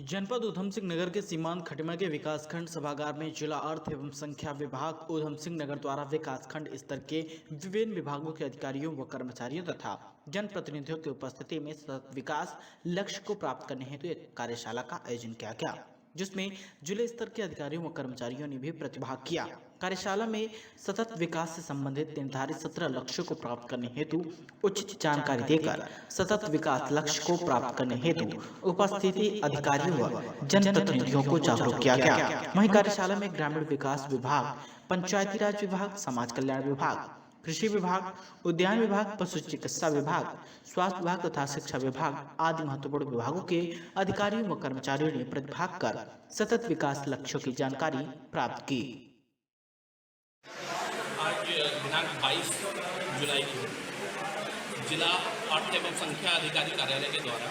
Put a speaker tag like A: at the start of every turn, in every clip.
A: जनपद ऊधम सिंह नगर के सीमांत खटिमा के विकासखंड सभागार में जिला अर्थ एवं संख्या विभाग ऊधम सिंह नगर द्वारा विकासखंड स्तर के विभिन्न विभागों के अधिकारियों व कर्मचारियों तथा जनप्रतिनिधियों की उपस्थिति में सतत विकास लक्ष्य को प्राप्त करने हेतु एक कार्यशाला का आयोजन किया गया, जिसमें जिले स्तर के अधिकारियों व कर्मचारियों ने भी प्रतिभाग किया। कार्यशाला में सतत विकास से संबंधित निर्धारित 17 लक्ष्यों को प्राप्त करने हेतु उचित जानकारी देकर सतत विकास लक्ष्य को प्राप्त करने हेतु उपस्थिति अधिकारियों व जनप्रतिनिधियों को जागरूक किया गया। वहीं कार्यशाला में ग्रामीण विकास विभाग, पंचायती राज विभाग, समाज कल्याण विभाग, कृषि विभाग, उद्यान विभाग, पशु चिकित्सा विभाग, स्वास्थ्य विभाग तथा शिक्षा विभाग आदि महत्वपूर्ण विभागों के अधिकारियों व कर्मचारियों ने प्रतिभाग कर सतत विकास लक्ष्यों की जानकारी प्राप्त की।
B: आज दिनांक 22 जुलाई को जिला अर्थ एवं संख्या अधिकारी कार्यालय के द्वारा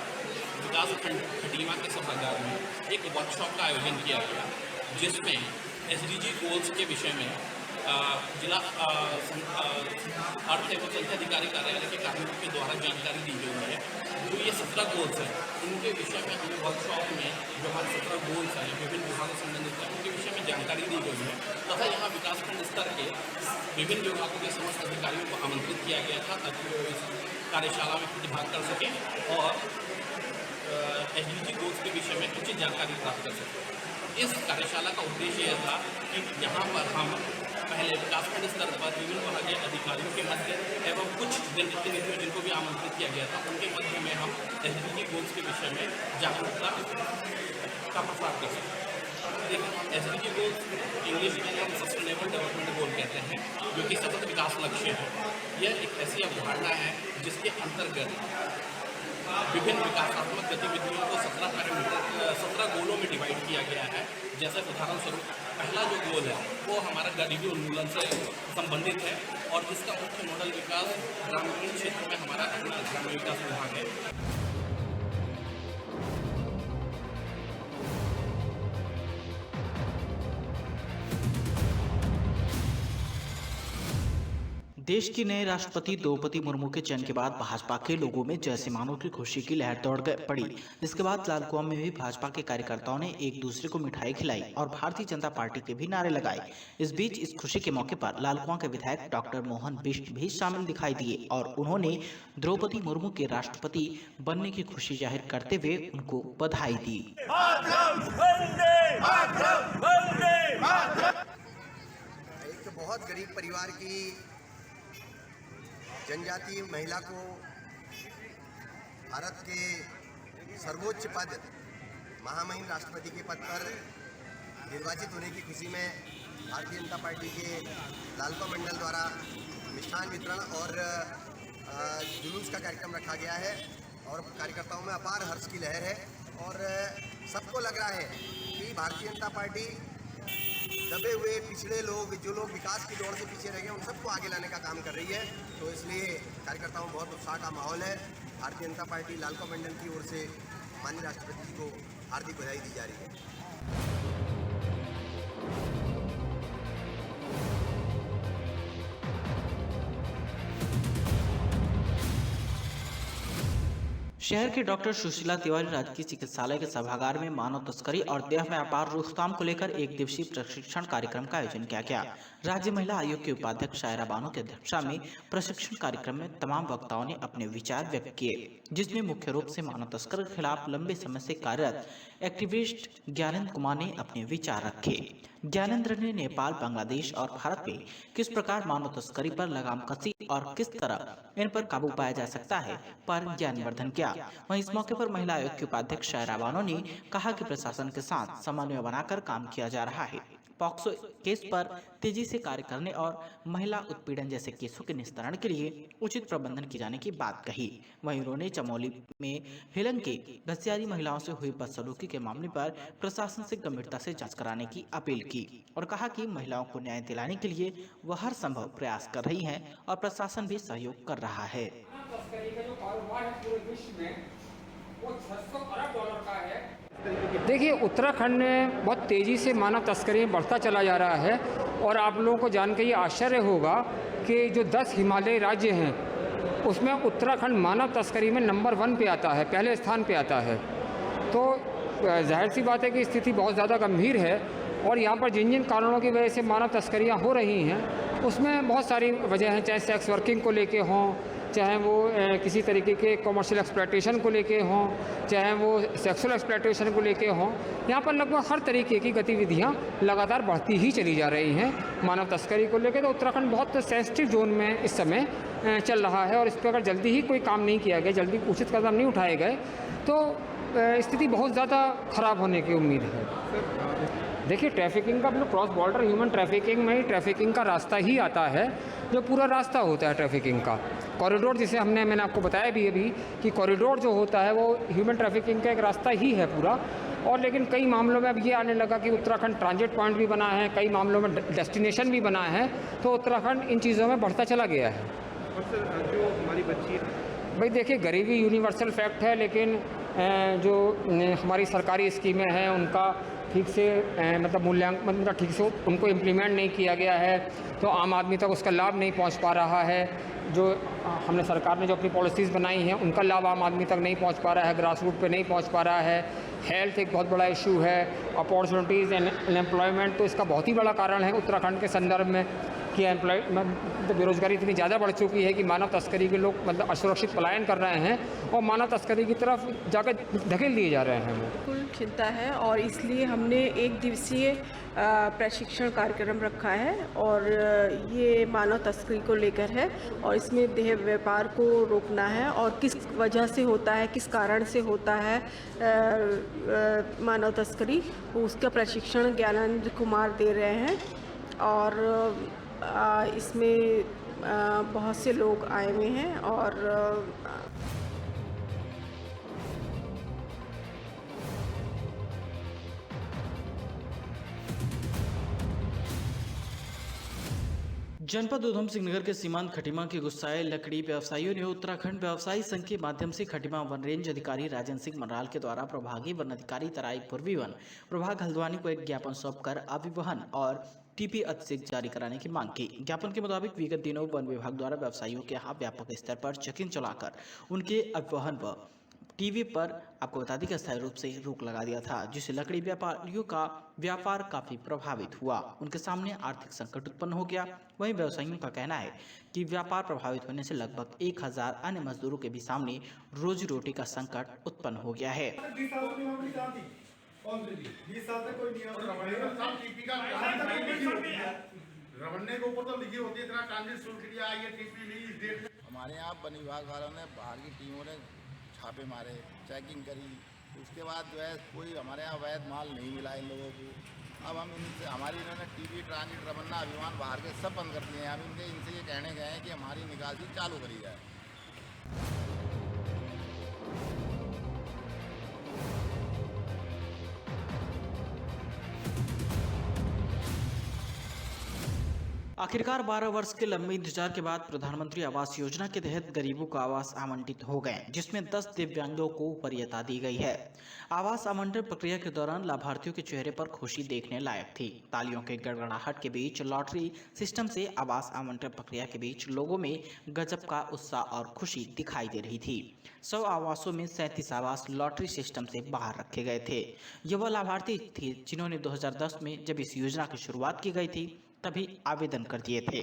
B: विकास खंड खटीमा के सभागार में एक वर्कशॉप का आयोजन किया गया, जिसमें एसडीजी गोल्स के विषय में जिला अर्थ एवं संख्या अधिकारी कार्यालय के कार्मिकों के द्वारा जानकारी दी गई है। जो ये 17 गोल्स हैं, उनके विषय में हमें वर्कशॉप में जो हमारे 17 गोल्स हैं विभिन्न विभागों से संबंधित हैं, उनके विषय में जानकारी दी गई है तथा यहाँ विकासखंड स्तर के विभिन्न विभागों के समस्त अधिकारियों को आमंत्रित किया गया था ताकि वो इस कार्यशाला में प्रतिभाग कर सकें और एसडीजी गोल्स के विषय में उचित जानकारी प्राप्त कर सकें। इस कार्यशाला का उद्देश्य यह था कि यहाँ पर हम पहले विकासखंड स्तर पर विभिन्न विभागीय अधिकारियों के मध्य एवं कुछ जनप्रतिनिधियों जिनको भी आमंत्रित किया गया था उनके मध्य में हम एसडीजी गोल्स के विषय में जागरूकता का प्रसार कर सकते हैं। एसडीजी गोल्स इंग्लिश में हम सस्टेनेबल डेवलपमेंट गोल कहते हैं, जो कि सतत विकास लक्ष्य है। यह एक ऐसी अवधारणा है जिसके अंतर्गत विभिन्न विकासात्मक गतिविधियों को 17 गोलों में डिवाइड किया गया है। जैसे उदाहरण स्वरूप पहला जो गोल है वो हमारा गरीबी उन्मूलन से संबंधित है और इसका मुख्य नोडल विकास ग्रामीण क्षेत्र में हमारा ग्रामीण विकास विभाग है।
A: देश की नए राष्ट्रपति द्रौपदी मुर्मू के चयन के बाद भाजपा के लोगों में जय सिमानों की खुशी की लहर दौड़ पड़ी, जिसके बाद लाल कुआं में भी भाजपा के कार्यकर्ताओं ने एक दूसरे को मिठाई खिलाई और भारतीय जनता पार्टी के भी नारे लगाए। इस बीच इस खुशी के मौके पर लाल कुआं के विधायक डॉक्टर मोहन बिष्ट भी शामिल दिखाई दिए और उन्होंने द्रौपदी मुर्मू के राष्ट्रपति बनने की खुशी जाहिर करते हुए उनको बधाई दी।
C: एक बहुत गरीब परिवार की जनजातीय महिला को भारत के सर्वोच्च पद महामहिम राष्ट्रपति के पद पर निर्वाचित होने की खुशी में भारतीय जनता पार्टी के लाल कुआं मंडल द्वारा मिष्ठान वितरण और जुलूस का कार्यक्रम रखा गया है और कार्यकर्ताओं में अपार हर्ष की लहर है और सबको लग रहा है कि भारतीय जनता पार्टी दबे हुए पिछड़े लोग, जो लोग विकास की दौड़ से पीछे रह गए, उन सबको आगे लाने का काम कर रही है। तो इसलिए कार्यकर्ताओं में बहुत उत्साह का माहौल है। भारतीय जनता पार्टी लाल कुआं मंडल की ओर से माननीय राष्ट्रपति जी को हार्दिक बधाई दी जा रही है।
A: शहर के डॉक्टर सुशीला तिवारी राजकीय चिकित्सालय के सभागार में मानव तस्करी और देह व्यापार रोकथाम को लेकर एक दिवसीय प्रशिक्षण कार्यक्रम का आयोजन किया गया। राज्य महिला आयोग के उपाध्यक्ष शायरा बानो की अध्यक्षता में प्रशिक्षण कार्यक्रम में तमाम वक्ताओं ने अपने विचार व्यक्त किए, जिसमें मुख्य रूप से मानव तस्कर के खिलाफ लंबे समय से कार्यरत एक्टिविस्ट ज्ञानेंद्र कुमार ने अपने विचार रखे। ज्ञानेंद्र ने नेपाल, बांग्लादेश और भारत में किस प्रकार मानव तस्करी पर लगाम कसी और किस तरह इन पर काबू पाया जा सकता है पर ज्ञानवर्धन किया। वहीं इस मौके पर महिला आयोग के उपाध्यक्ष शायरा बानो ने कहा कि प्रशासन के साथ समन्वय बनाकर काम किया जा रहा है। पॉक्सो केस पर तेजी से कार्य करने और महिला उत्पीड़न जैसे केसों के निस्तारण के लिए उचित प्रबंधन किए जाने की बात कही। वहीं उन्होंने चमोली में हिलंग के घसियारी महिलाओं से हुई बदसलूकी के मामले पर प्रशासन से गंभीरता से जांच कराने की अपील की और कहा कि महिलाओं को न्याय दिलाने के लिए वह हर संभव प्रयास कर रही है और प्रशासन भी सहयोग कर रहा है।
D: देखिए, उत्तराखंड में बहुत तेज़ी से मानव तस्करी बढ़ता चला जा रहा है और आप लोगों को जान के ये आश्चर्य होगा कि जो 10 हिमालयी राज्य हैं उसमें उत्तराखंड मानव तस्करी में नंबर 1 पे आता है, पहले स्थान पे आता है। तो जाहिर सी बात है कि स्थिति बहुत ज़्यादा गंभीर है और यहाँ पर जिन जिन कारणों की वजह से मानव तस्करियाँ हो रही हैं उसमें बहुत सारी वजह हैं, चाहे सेक्स वर्किंग को लेके हों, चाहे वो किसी तरीके के कमर्शियल एक्सप्लॉयटेशन को लेके हों, चाहे वो सेक्सुअल एक्सप्लॉयटेशन को लेके हों। यहाँ पर लगभग हर तरीके की गतिविधियाँ लगातार बढ़ती ही चली जा रही हैं मानव तस्करी को लेकर। तो उत्तराखंड बहुत सेंसिटिव जोन में इस समय चल रहा है और इस पर अगर जल्दी ही कोई काम नहीं किया गया, जल्दी उचित कदम नहीं उठाए गए तो स्थिति बहुत ज़्यादा ख़राब होने की उम्मीद है। देखिए, ट्रैफिकिंग का मतलब क्रॉस बॉर्डर ह्यूमन ट्रैफिकिंग में ही ट्रैफिकिंग का रास्ता ही आता है, जो पूरा रास्ता होता है ट्रैफिकिंग का। कॉरिडोर जिसे मैंने आपको बताया भी अभी कि कॉरिडोर जो होता है वो ह्यूमन ट्रैफिकिंग का एक रास्ता ही है पूरा। और लेकिन कई मामलों में अब ये आने लगा कि उत्तराखंड ट्रांजिट पॉइंट भी बना है, कई मामलों में डेस्टिनेशन भी बना है, तो उत्तराखंड इन चीज़ों में बढ़ता चला गया है।
E: जो हमारी बच्ची
D: भाई देखिए, गरीबी यूनिवर्सल फैक्ट है, लेकिन जो हमारी सरकारी स्कीमें हैं उनका ठीक से मतलब मूल्यांकन, मतलब ठीक से उनको इम्प्लीमेंट नहीं किया गया है, तो आम आदमी तक उसका लाभ नहीं पहुंच पा रहा है। जो हमने सरकार ने जो अपनी पॉलिसीज़ बनाई हैं उनका लाभ आम आदमी तक नहीं पहुंच पा रहा है, ग्रास रूट पे नहीं पहुंच पा रहा है। हेल्थ एक बहुत बड़ा इशू है, अपॉर्चुनिटीज़ एंड एम्प्लॉयमेंट तो इसका बहुत ही बड़ा कारण है उत्तराखंड के संदर्भ में कि बेरोज़गारी इतनी ज़्यादा बढ़ चुकी है कि मानव तस्करी के लोग मतलब असुरक्षित पलायन कर रहे हैं और मानव तस्करी की तरफ जाकर धकेल दिए जा रहे हैं। वो
F: बिल्कुल चिंता है और इसलिए हमने 1 दिवसीय प्रशिक्षण कार्यक्रम रखा है और ये मानव तस्करी को लेकर है और इसमें देह व्यापार को रोकना है और किस वजह से होता है, किस कारण से होता है मानव तस्करी, उसका प्रशिक्षण ज्ञानानंद कुमार दे रहे हैं। और इसमें बहुत से लोग आए हुए हैं और
A: जनपद उधम सिंह नगर के सीमांत खटीमा के गुस्साए लकड़ी व्यवसायियों ने उत्तराखंड व्यवसायी संघ के माध्यम से खटीमा वन रेंज अधिकारी राजन सिंह मनराल के द्वारा प्रभागी वन अधिकारी तराई पूर्वी वन प्रभाग हल्द्वानी को एक ज्ञापन सौंपकर अभिवहन और टीपी अतिरिक्त जारी कराने की मांग की। ज्ञापन के मुताबिक विगत दिनों वन विभाग द्वारा व्यवसायियों के यहाँ व्यापक स्तर पर चेकिंग चलाकर उनके अभिवहन व टीवी पर आपको बता दें कि अस्थायी रूप से रोक लगा दिया था, जिससे लकड़ी व्यापारियों का व्यापार काफी प्रभावित हुआ। उनके सामने आर्थिक संकट उत्पन्न हो गया। वहीं व्यवसायियों का कहना है कि व्यापार प्रभावित होने से लगभग 1000 अन्य मजदूरों के भी सामने रोजी रोटी का संकट उत्पन्न हो गया है।
G: रवन्ने के ऊपर तो लिखी होती है इतना ट्रांजिट शुल्क दिया, ये टीपी ली, इस डेट। हमारे यहाँ वन विभाग वालों ने बाहर की टीमों ने छापे मारे, चेकिंग करी, उसके बाद जो है कोई हमारे यहाँ अवैध माल नहीं मिला इन लोगों को। अब हम इनसे हमारी इन्होंने टीवी, ट्रांजिट, रवन्ना, अभिमान बाहर के सब बंद कर दिए हैं। अब इनसे ये कहने गए हैं कि हमारी निकासी चालू करी जाए।
A: आखिरकार 12 वर्ष के लंबे इंतजार के बाद प्रधानमंत्री आवास योजना के तहत गरीबों को आवास आवंटित हो गए, जिसमें 10 दिव्यांगों को वरीयता दी गई है। आवास आवंटन प्रक्रिया के दौरान लाभार्थियों के चेहरे पर खुशी देखने लायक थी। तालियों के गड़गड़ाहट के बीच लॉटरी सिस्टम से आवास आवंटन प्रक्रिया के बीच लोगों में गजब का उत्साह और खुशी दिखाई दे रही थी। 100 आवासों में 37 आवास लॉटरी सिस्टम से बाहर रखे गए थे। ये वह लाभार्थी थे जिन्होंने 2010 में जब इस योजना की शुरुआत की गई थी तभी आवेदन कर दिए थे।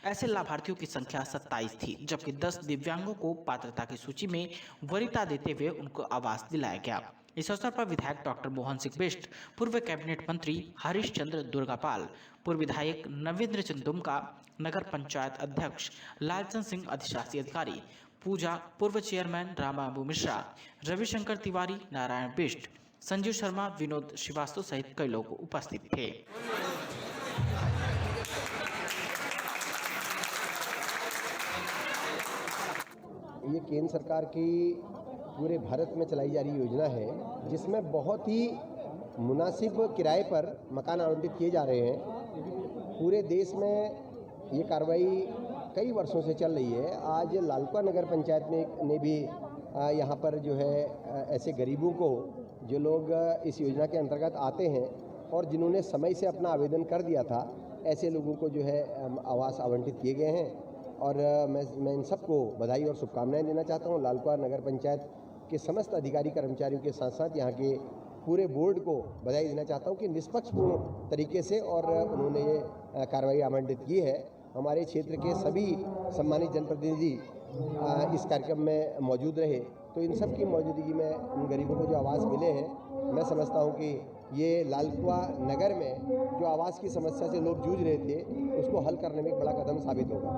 A: ऐसे लाभार्थियों की संख्या 27 थी, जबकि 10 दिव्यांगों को पात्रता की सूची में वरीयता देते हुए उनको आवास दिलाया गया। इस अवसर पर विधायक डॉक्टर मोहन सिंह बिष्ट, पूर्व कैबिनेट मंत्री हरीश चंद्र दुर्गापाल, पूर्व विधायक नवीन्द्र चंद दुमका, नगर पंचायत अध्यक्ष लालचंद सिंह अधिशासी अधिकारी, पूजा, पूर्व चेयरमैन रामबाबू मिश्रा, रविशंकर तिवारी, नारायण बिष्ट, संजीव शर्मा, विनोद श्रीवास्तव सहित कई लोग उपस्थित थे।
C: ये केंद्र सरकार की पूरे भारत में चलाई जा रही योजना है, जिसमें बहुत ही मुनासिब किराए पर मकान आवंटित किए जा रहे हैं। पूरे देश में ये कार्रवाई कई वर्षों से चल रही है। आज लालकुआ नगर पंचायत ने भी यहाँ पर जो है ऐसे गरीबों को, जो लोग इस योजना के अंतर्गत आते हैं और जिन्होंने समय से अपना आवेदन कर दिया था, ऐसे लोगों को जो है आवास आवंटित किए गए हैं। और मैं इन सबको बधाई और शुभकामनाएं देना चाहता हूं। लालकुआ नगर पंचायत के समस्त अधिकारी कर्मचारियों के साथ साथ यहाँ के पूरे बोर्ड को बधाई देना चाहता हूं कि निष्पक्षपूर्ण तरीके से और उन्होंने ये कार्रवाई आवंटित की है। हमारे क्षेत्र के सभी सम्मानित जनप्रतिनिधि इस कार्यक्रम में मौजूद रहे, तो इन सब की मौजूदगी में उन गरीबों को जो आवास मिले हैं, मैं समझता हूं कि ये लालकुआं नगर में जो आवास की समस्या से लोग जूझ रहे थे, उसको हल करने में एक बड़ा कदम साबित होगा।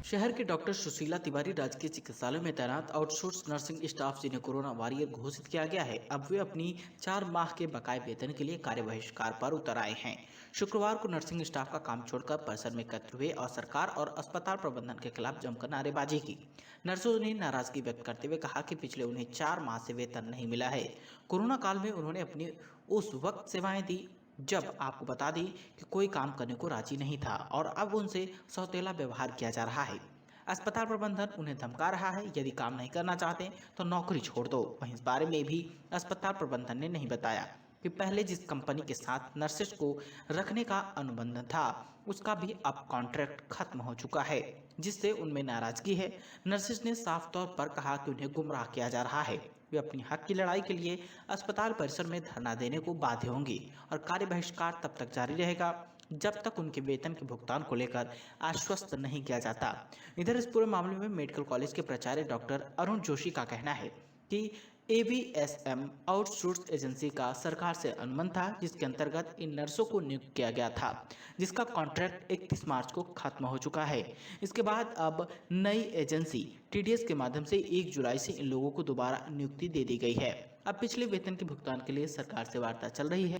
A: शहर के डॉक्टर सुशीला तिवारी राजकीय चिकित्सालय में तैनात आउटसोर्स नर्सिंग स्टाफ जिन्हें कोरोना वॉरियर घोषित किया गया है, अब वे अपनी 4 माह के बकाये वेतन के लिए कार्य बहिष्कार पर उतर आए हैं। शुक्रवार को नर्सिंग स्टाफ का काम छोड़कर परिसर में एकत्र हुए और सरकार और अस्पताल प्रबंधन के खिलाफ जमकर नारेबाजी की। नर्सों ने नाराजगी व्यक्त करते हुए कहा कि पिछले उन्हें 4 माह से वेतन नहीं मिला है। कोरोना काल में उन्होंने अपनी उस वक्त सेवाएं दी जब आपको बता दी कि कोई काम करने को राजी नहीं था और अब उनसे सौतेला व्यवहार किया जा रहा है। अस्पताल प्रबंधन उन्हें धमका रहा है, यदि काम नहीं करना चाहते तो नौकरी छोड़ दो। वहीं इस बारे में भी अस्पताल प्रबंधन ने नहीं बताया कि पहले जिस कंपनी के साथ नर्सेस को रखने का अनुबंध था उसका भी अब कॉन्ट्रैक्ट खत्म हो चुका है, जिससे उनमें नाराजगी है। नर्सेस ने साफ तौर पर कहा कि उन्हें गुमराह किया जा रहा है। वे अपनी हक की लड़ाई के लिए अस्पताल परिसर में धरना देने को बाध्य होंगी और कार्य बहिष्कार तब तक जारी रहेगा जब तक उनके वेतन के भुगतान को लेकर आश्वस्त नहीं किया जाता। इधर इस पूरे मामले में मेडिकल कॉलेज के प्राचार्य डॉक्टर अरुण जोशी का कहना है कि ABSM आउटसोर्स एजेंसी का सरकार से अनुबंध था, जिसके अंतर्गत इन नर्सों को नियुक्त किया गया था, जिसका कॉन्ट्रैक्ट 31 मार्च को खत्म हो चुका है। इसके बाद अब नई एजेंसी TDS के माध्यम से 1 जुलाई से इन लोगों को दोबारा नियुक्ति दे दी गई है। अब पिछले वेतन के भुगतान के लिए सरकार से वार्ता चल रही है।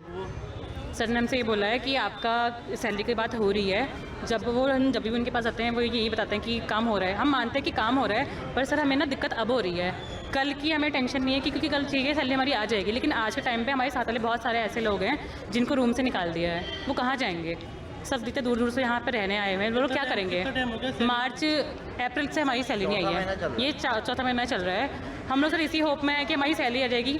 H: सर ने हमसे ये बोला है कि आपका सैलरी की बात हो रही है। जब भी उनके पास आते हैं वो यही बताते हैं कि काम हो रहा है। हम मानते हैं कि काम हो रहा है, पर सर हमें ना दिक्कत अब हो रही है। कल की हमें टेंशन नहीं है क्योंकि कल चाहिए सैलरी हमारी आ जाएगी, लेकिन आज के टाइम पे हमारे साथ वाले बहुत सारे ऐसे लोग हैं जिनको रूम से निकाल दिया है। वो कहाँ जाएंगे? सब इतने दूर दूर से यहाँ पे रहने आए हुए हैं, वो लोग क्या करेंगे? अप्रैल से हमारी सैलरी नहीं आई है, ये चौथा महीना चल रहा है। हम लोग सर इसी होप में है कि हमारी सैलरी आ जाएगी।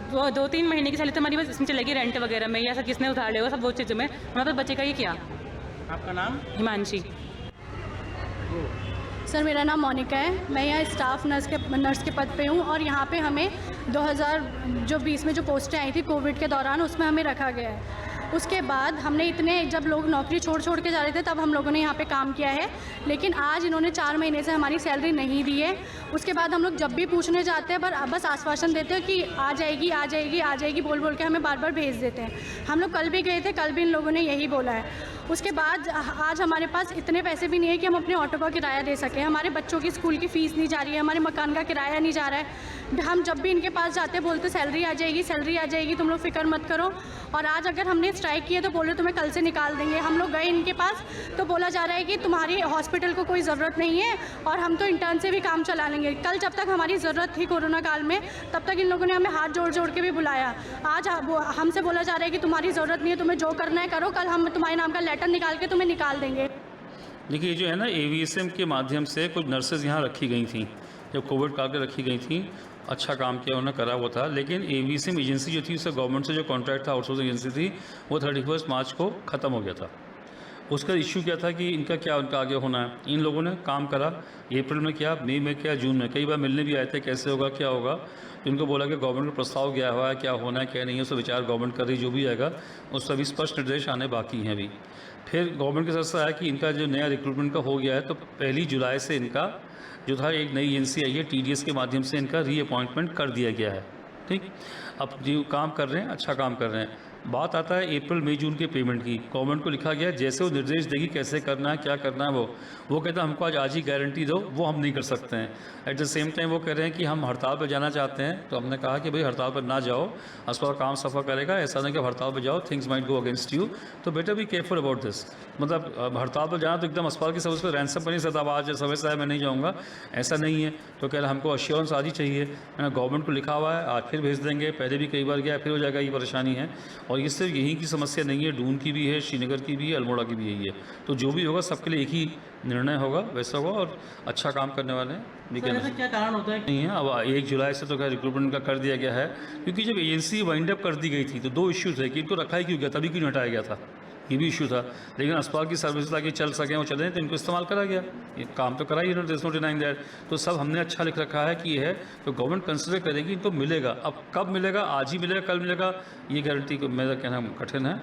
H: वो 2-3 महीने की सैलरी तो हमारी बस इसमें चलेगी, रेंट वगैरह में या सब किसने उधार ले सब वो चीज़ों में हमारे पास बचेगा ही क्या।
E: आपका नाम?
H: हिमांशी।
I: सर मेरा नाम मोनिका है, मैं यहाँ स्टाफ नर्स के पद पे हूँ और यहाँ पे हमें 2020 में जो पोस्टें आई थी कोविड के दौरान, उसमें हमें रखा गया है। उसके बाद हमने जब लोग नौकरी छोड़ के जा रहे थे तब हम लोगों ने यहाँ पे काम किया है, लेकिन आज इन्होंने 4 महीने से हमारी सैलरी नहीं दी है। उसके बाद हम लोग जब भी पूछने जाते हैं पर बस आश्वासन देते हैं कि आ जाएगी बोल के हमें बार बार भेज देते हैं। हम लोग कल भी गए थे, कल भी इन लोगों ने यही बोला है। उसके बाद आज हमारे पास इतने पैसे भी नहीं है कि हम अपने ऑटो का किराया दे सकें। हमारे बच्चों की स्कूल की फ़ीस नहीं जा रही है, हमारे मकान का किराया नहीं जा रहा है। हम जब भी इनके पास जाते बोलते सैलरी आ जाएगी, तुम लोग फिक्र मत करो। और आज अगर हमने स्ट्राइक किया तो बोले तुम्हें कल से निकाल देंगे। हम लोग गए इनके पास तो बोला जा रहा है कि तुम्हारी हॉस्पिटल को कोई ज़रूरत नहीं है और हम तो इंटर्न से भी काम चला लेंगे। कल जब तक हमारी ज़रूरत थी कोरोना काल में, तब तक इन लोगों ने हमें हाथ जोड़ के भी बुलाया। आज हमसे बोला जा रहा है कि तुम्हारी ज़रूरत नहीं है, तुम्हें जो करना है करो, कल हम तुम्हारे नाम का लेटर निकाल के तुम्हें निकाल देंगे।
J: देखिए ये जो है ना ABSM के माध्यम से कुछ नर्सेज यहाँ रखी गई थी, जब कोविड काल के रखी गई थी, अच्छा काम किया उन्होंने करा हुआ था। लेकिन ABSM एजेंसी जो थी उससे गवर्नमेंट से जो कॉन्ट्रैक्ट था, आउटसोर्सिंग एजेंसी थी, वो 31 मार्च को ख़त्म हो गया था। उसका इश्यू क्या था कि उनका आगे होना है। इन लोगों ने काम करा, अप्रैल में किया, मई में किया, जून में, कई बार मिलने भी आए थे कैसे होगा क्या होगा। तो इनको बोला कि गवर्नमेंट का प्रस्ताव गया हुआ है, क्या होना है क्या नहीं है, उसका विचार गवर्नमेंट कर रही, जो भी आएगा उस सभी स्पष्ट निर्देश आने बाकी हैं अभी। फिर गवर्नमेंट की तरफ से आया कि इनका जो नया रिक्रूटमेंट का हो गया है, तो 1 जुलाई से इनका जो था एक नई एजेंसी आई है TDS के माध्यम से इनका रीअपॉइंटमेंट कर दिया गया है। ठीक, अब जो काम कर रहे हैं अच्छा काम कर रहे हैं। बात आता है अप्रैल मई जून के पेमेंट की। गवर्नमेंट को लिखा गया जैसे वो निर्देश देगी कैसे करना है क्या करना है, वो कहता है हमको आज ही गारंटी दो, वो हम नहीं कर सकते हैं। एट द सेम टाइम वो कह रहे हैं कि हम हड़ताल पर जाना चाहते हैं। तो हमने कहा कि भाई हड़ताल पर ना जाओ, अस्पताल काम सफ़र करेगा, ऐसा नहीं कि हड़ताल पर जाओ, things might go against you, तो better be careful about this. मतलब हड़ताल पर जाना तो एकदम अस्पताल की सर्विस पर रैंसम पर नहीं सकता, अब आज समय से मैं नहीं जाऊँगा, ऐसा नहीं है। तो कह रहे हमको अश्योरेंस आज ही चाहिए। मैंने गवर्नमेंट को लिखा हुआ है, आज फिर भेज देंगे, पहले भी कई बार गया, फिर हो जाएगा, ये परेशानी है। और ये सिर्फ यहीं की समस्या नहीं है, दून की भी है, श्रीनगर की भी है, अल्मोड़ा की भी यही है। तो जो भी होगा सबके लिए एक ही निर्णय होगा, वैसा होगा और अच्छा काम करने वाले हैं।
E: क्या कारण होता है?
J: नहीं है, अब 1 जुलाई से तो क्या रिक्रूटमेंट का कर दिया गया है, क्योंकि जब एजेंसी वाइंड अप कर दी गई थी तो 2 इश्यूज है कि इनको रखा ही क्यों गया, तभी क्यों हटाया गया था। ये भी इशू था। लेकिन अस्पताल की सर्विस ताकि चल सकें, वो चलें, तो इनको इस्तेमाल करा गया। ये काम तो करा ही इन्होंने, नो डिनाइंग दैट। तो सब हमने अच्छा लिख रखा है कि ये है, तो गवर्नमेंट कंसिडर करेगी इनको मिलेगा। अब कब मिलेगा, आज ही मिलेगा, कल मिलेगा, ये गारंटी को मेरा कहना कठिन है।